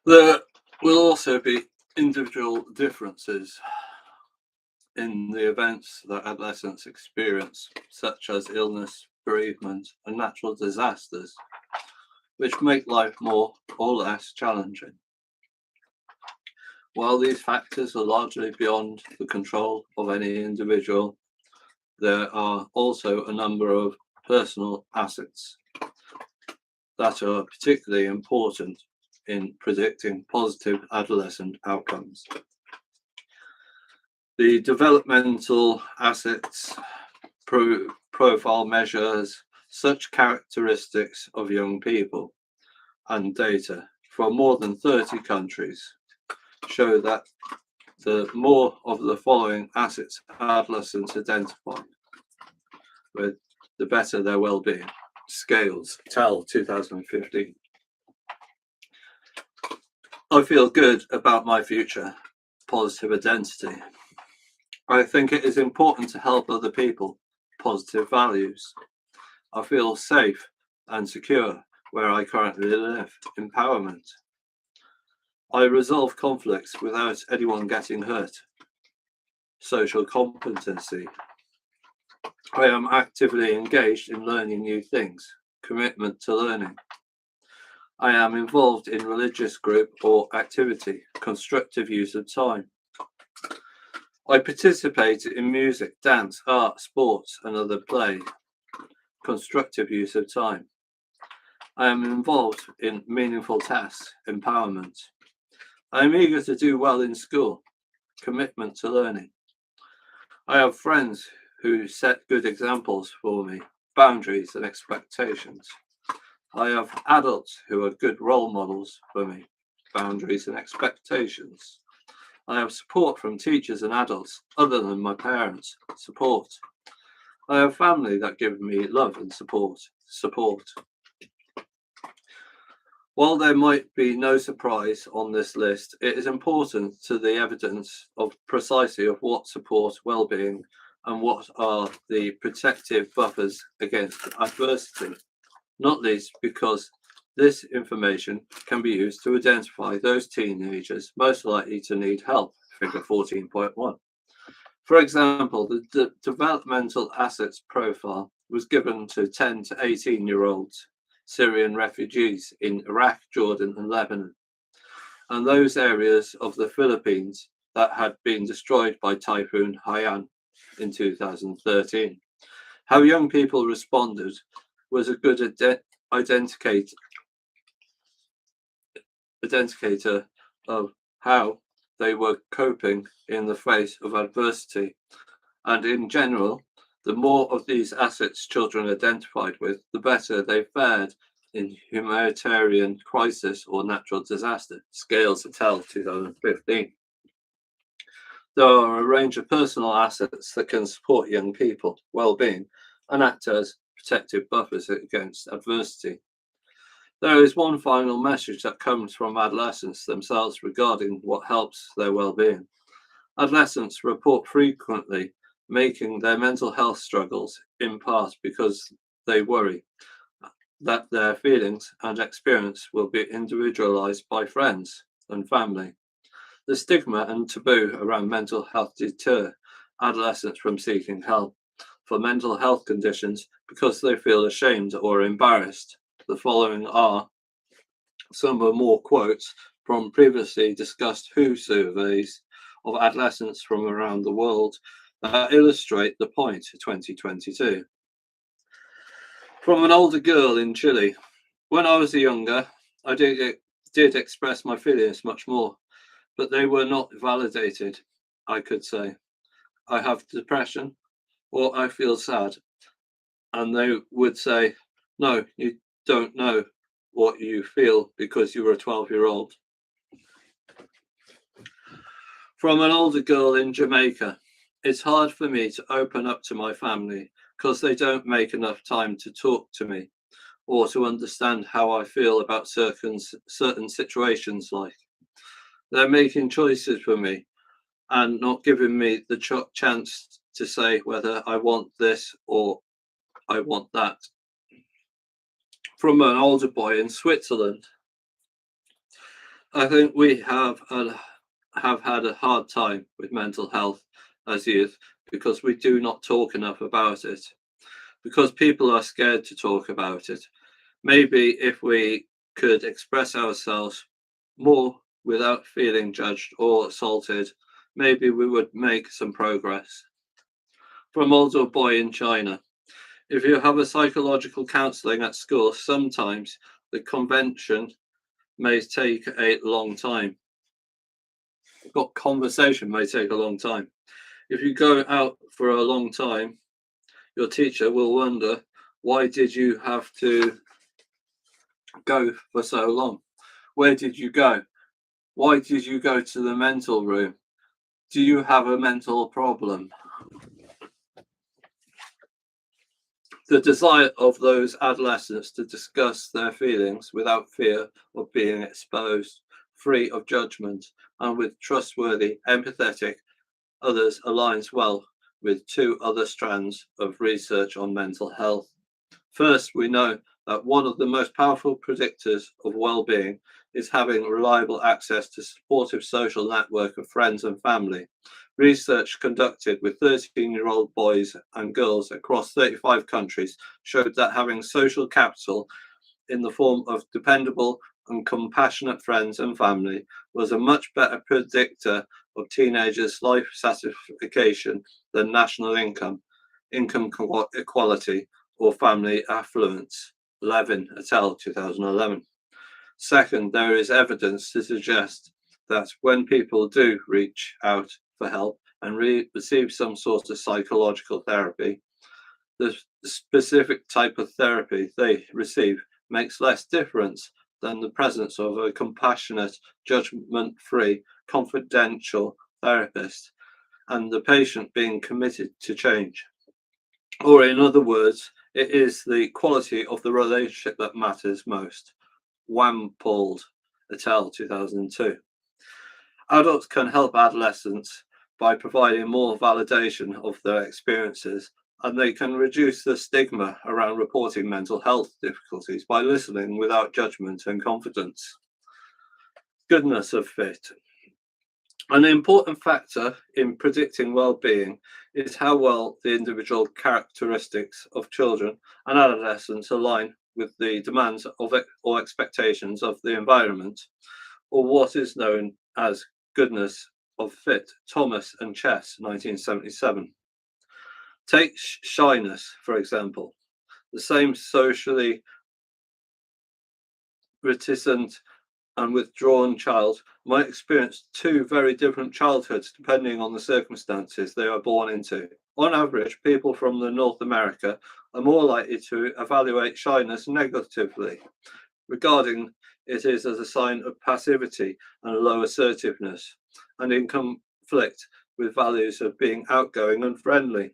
There will also be individual differences in the events that adolescents experience, such as illness, bereavement, and natural disasters, which make life more or less challenging. While these factors are largely beyond the control of any individual, there are also a number of personal assets that are particularly important in predicting positive adolescent outcomes. The developmental assets profile measures such characteristics of young people, and data from more than 30 countries show that the more of the following assets adolescents identify with, the better their well-being. Scales, TEL 2015. I feel good about my future. Positive identity. I think it is important to help other people. Positive values. I feel safe and secure where I currently live. Empowerment. I resolve conflicts without anyone getting hurt. Social competency. I am actively engaged in learning new things. Commitment to learning. I am involved in religious group or activity. Constructive use of time. I participate in music, dance, art, sports, and other play. Constructive use of time. I am involved in meaningful tasks. Empowerment. I am eager to do well in school. Commitment to learning. I have friends who set good examples for me. Boundaries and expectations. I have adults who are good role models for me. Boundaries and expectations. I have support from teachers and adults other than my parents. Support. I have family that give me love and support. Support. While there might be no surprise on this list, it is important to the evidence of precisely of what supports well-being and what are the protective buffers against adversity, not least because this information can be used to identify those teenagers most likely to need help, figure 14.1. For example, the developmental assets profile was given to 10 to 18-year-olds Syrian refugees in Iraq, Jordan, and Lebanon, and those areas of the Philippines that had been destroyed by Typhoon Haiyan in 2013. How young people responded was a good identicator of how they were coping in the face of adversity. And in general, the more of these assets children identified with, the better they fared in humanitarian crisis or natural disaster. Scales of TEL 2015. There are a range of personal assets that can support young people well-being and act as protective buffers against adversity. There is one final message that comes from adolescents themselves regarding what helps their well-being. Adolescents report frequently making their mental health struggles in part because they worry that their feelings and experience will be individualized by friends and family. The stigma and taboo around mental health deter adolescents from seeking help for mental health conditions because they feel ashamed or embarrassed. The following are some more quotes from previously discussed WHO surveys of adolescents from around the world that illustrate the point. 2022. From an older girl in Chile. When I was younger, I did express my feelings much more, but they were not validated. I could say, I have depression or I feel sad. And they would say, no, you don't know what you feel because you were a 12-year-old. From an older girl in Jamaica. It's hard for me to open up to my family because they don't make enough time to talk to me or to understand how I feel about certain situations. Like they're making choices for me and not giving me the chance to say whether I want this or I want that. From an older boy in Switzerland. I think we have had a hard time with mental health as youth because we do not talk enough about it. Because people are scared to talk about it. Maybe if we could express ourselves more without feeling judged or assaulted, maybe we would make some progress. From older boy in China, if you have a psychological counselling at school, sometimes the convention may take a long time. Got conversation may take a long time. If you go out for a long time, your teacher will wonder, why did you have to go for so long? Where did you go? Why did you go to the mental room? Do you have a mental problem? The desire of those adolescents to discuss their feelings without fear of being exposed, free of judgment, and with trustworthy, empathetic others aligns well with two other strands of research on mental health. First, we know that one of the most powerful predictors of well-being is having reliable access to supportive social network of friends and family. Research conducted with 13-year-old boys and girls across 35 countries showed that having social capital in the form of dependable and compassionate friends and family was a much better predictor of teenagers' life satisfaction than national income, equality, or family affluence. Levin et al. 2011. Second, there is evidence to suggest that when people do reach out for help and receive some sort of psychological therapy, the specific type of therapy they receive makes less difference than the presence of a compassionate, judgment-free, confidential therapist and the patient being committed to change. Or in other words, it is the quality of the relationship that matters most. Wampold et al. 2002. Adults can help adolescents by providing more validation of their experiences, and they can reduce the stigma around reporting mental health difficulties by listening without judgment and confidence. Goodness of fit. An important factor in predicting well-being is how well the individual characteristics of children and adolescents align with the demands of or expectations of the environment, or what is known as goodness of fit. Thomas and Chess, 1977. Take shyness, for example. The same socially reticent and withdrawn child might experience two very different childhoods depending on the circumstances they are born into. On average, people from North America are more likely to evaluate shyness negatively, regarding it as a sign of passivity and low assertiveness, and in conflict with values of being outgoing and friendly.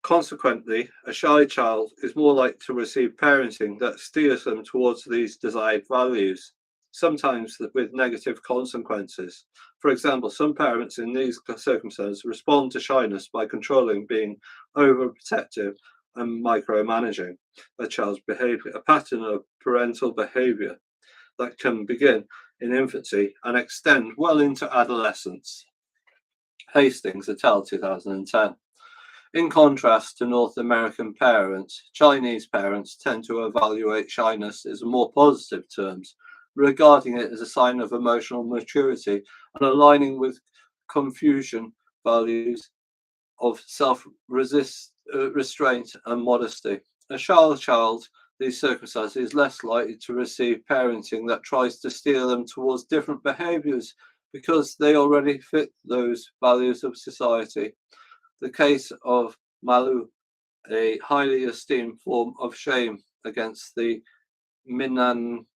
Consequently, a shy child is more likely to receive parenting that steers them towards these desired values, sometimes with negative consequences. For example, some parents in these circumstances respond to shyness by controlling, being overprotective, and micromanaging a child's behavior, a pattern of parental behavior that can begin in infancy and extend well into adolescence. Hastings et al. 2010. In contrast to North American parents, Chinese parents tend to evaluate shyness in more positive terms, regarding it as a sign of emotional maturity and aligning with Confucian values of restraint and modesty. A shy child, these circumstances, is less likely to receive parenting that tries to steer them towards different behaviors because they already fit those values of society. The case of Malu, a highly esteemed form of shame against the Minangkabau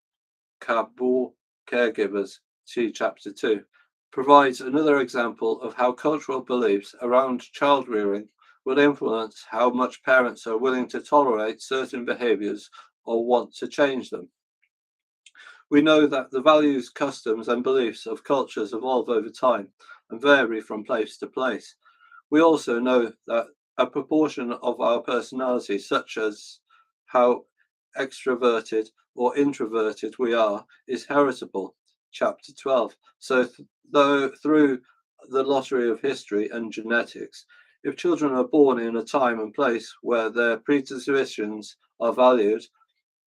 caregivers, see Chapter 2, provides another example of how cultural beliefs around child rearing will influence how much parents are willing to tolerate certain behaviors or want to change them. We know that the values, customs, and beliefs of cultures evolve over time and vary from place to place. We also know that a proportion of our personality, such as how extroverted or introverted we are is heritable, chapter 12. So though through the lottery of history and genetics, if children are born in a time and place where their predispositions are valued,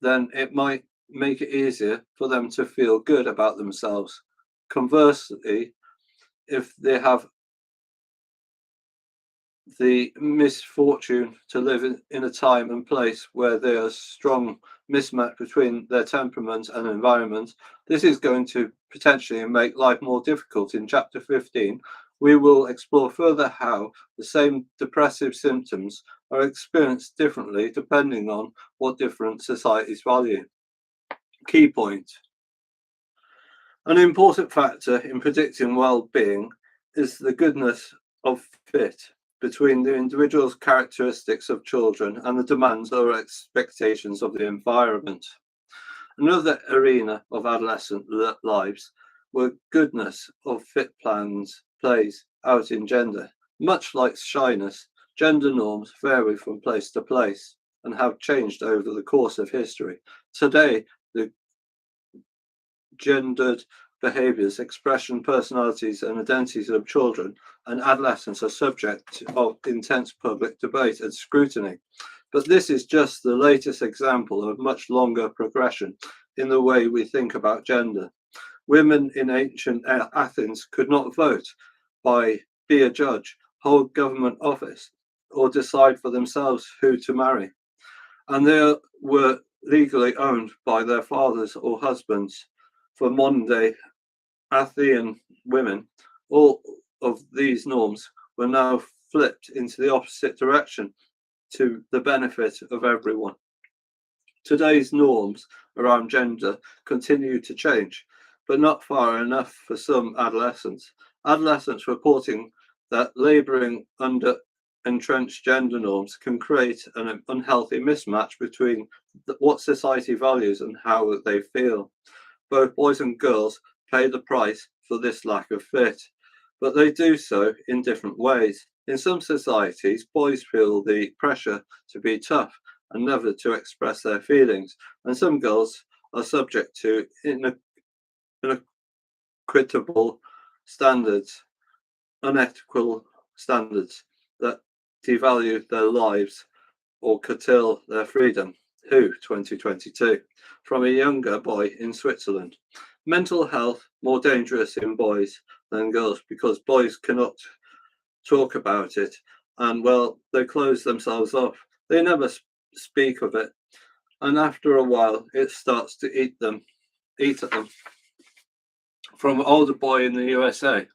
then it might make it easier for them to feel good about themselves. Conversely, if they have the misfortune to live in a time and place where there is strong mismatch between their temperament and environment, this is going to potentially make life more difficult. In chapter 15, we will explore further how the same depressive symptoms are experienced differently depending on what different societies value. Key point. An important factor in predicting well-being is the goodness of fit between the individual's characteristics of children and the demands or expectations of the environment. Another arena of adolescent lives where goodness of fit plans plays out in gender. Much like shyness, gender norms vary from place to place and have changed over the course of history. Today, the gendered behaviours, expression, personalities, and identities of children and adolescents are subject of intense public debate and scrutiny. But this is just the latest example of much longer progression in the way we think about gender. Women in ancient Athens could not vote, be a judge, hold government office, or decide for themselves who to marry. And they were legally owned by their fathers or husbands. For modern day Athenian women, all of these norms were now flipped into the opposite direction to the benefit of everyone. Today's norms around gender continue to change, but not far enough for some adolescents. Adolescents reporting that labouring under entrenched gender norms can create an unhealthy mismatch between what society values and how they feel. Both boys and girls pay the price for this lack of fit, but they do so in different ways. In some societies, boys feel the pressure to be tough and never to express their feelings, and some girls are subject to inequitable standards, unethical standards that devalue their lives or curtail their freedom. Who, 2022, from a younger boy in Switzerland. Mental health more dangerous in boys than girls because boys cannot talk about it and, well, they close themselves off. They never speak of it, and after a while it starts to eat at them. From an older boy in the USA.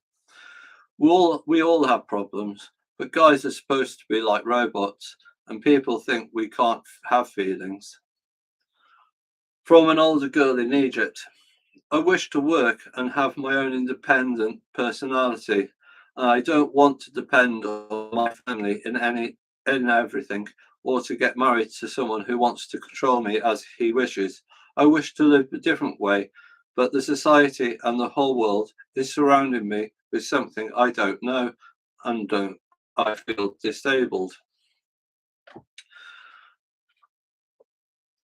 We all have problems, but guys are supposed to be like robots, and people think we can't have feelings. From an older girl in Egypt. I wish to work and have my own independent personality, and I don't want to depend on my family in everything, or to get married to someone who wants to control me as he wishes. I wish to live a different way, but the society and the whole world is surrounding me with something I don't know, and I feel disabled.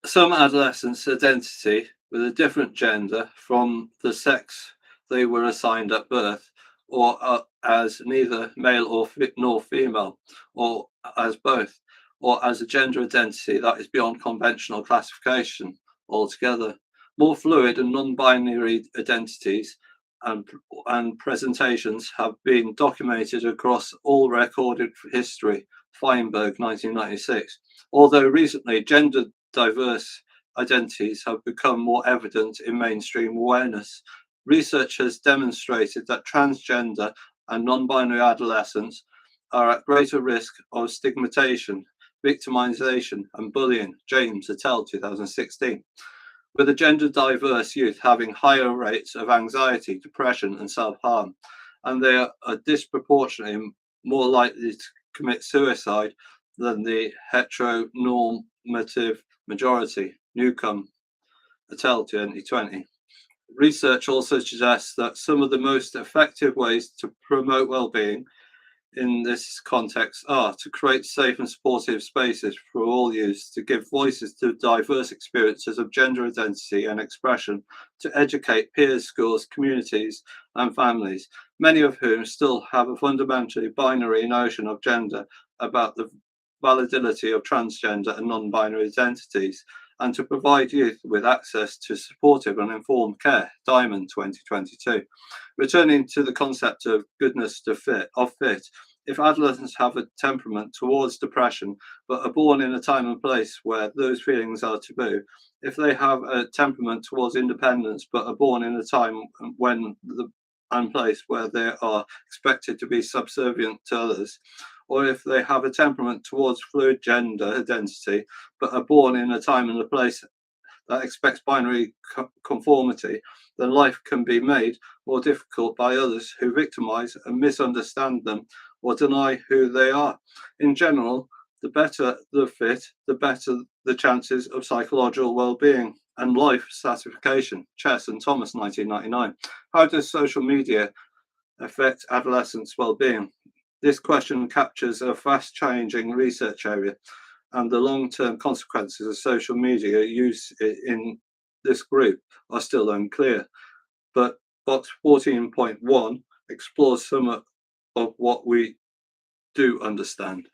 Some adolescents' identity with a different gender from the sex they were assigned at birth, or as neither male nor female, or as both, or as a gender identity that is beyond conventional classification altogether. More fluid and non-binary identities and presentations have been documented across all recorded history. Feinberg, 1996. Although recently gender diverse identities have become more evident in mainstream awareness. Research has demonstrated that transgender and non-binary adolescents are at greater risk of stigmatization, victimization, and bullying. James et al. 2016. With a gender diverse youth having higher rates of anxiety, depression, and self-harm, and they are disproportionately more likely to commit suicide than the heteronormative majority. Newcomb et al. 2020. Research also suggests that some of the most effective ways to promote well-being in this context are to create safe and supportive spaces for all youths, to give voices to diverse experiences of gender identity and expression, to educate peers, schools, communities, and families, many of whom still have a fundamentally binary notion of gender, about the validity of transgender and non binary identities, and to provide youth with access to supportive and informed care. Diamond 2022. Returning to the concept of goodness to fit, if adolescents have a temperament towards depression but are born in a time and place where those feelings are taboo, if they have a temperament towards independence but are born in a time when the and place where they are expected to be subservient to others, or if they have a temperament towards fluid gender identity but are born in a time and a place that expects binary conformity, then life can be made more difficult by others who victimize and misunderstand them or deny who they are. In general, the better the fit, the better the chances of psychological well-being and life satisfaction. Chess and Thomas, 1999. How does social media affect adolescents' well-being? This question captures a fast-changing research area, and the long-term consequences of social media use in this group are still unclear. But box 14.1 explores some of what we do understand.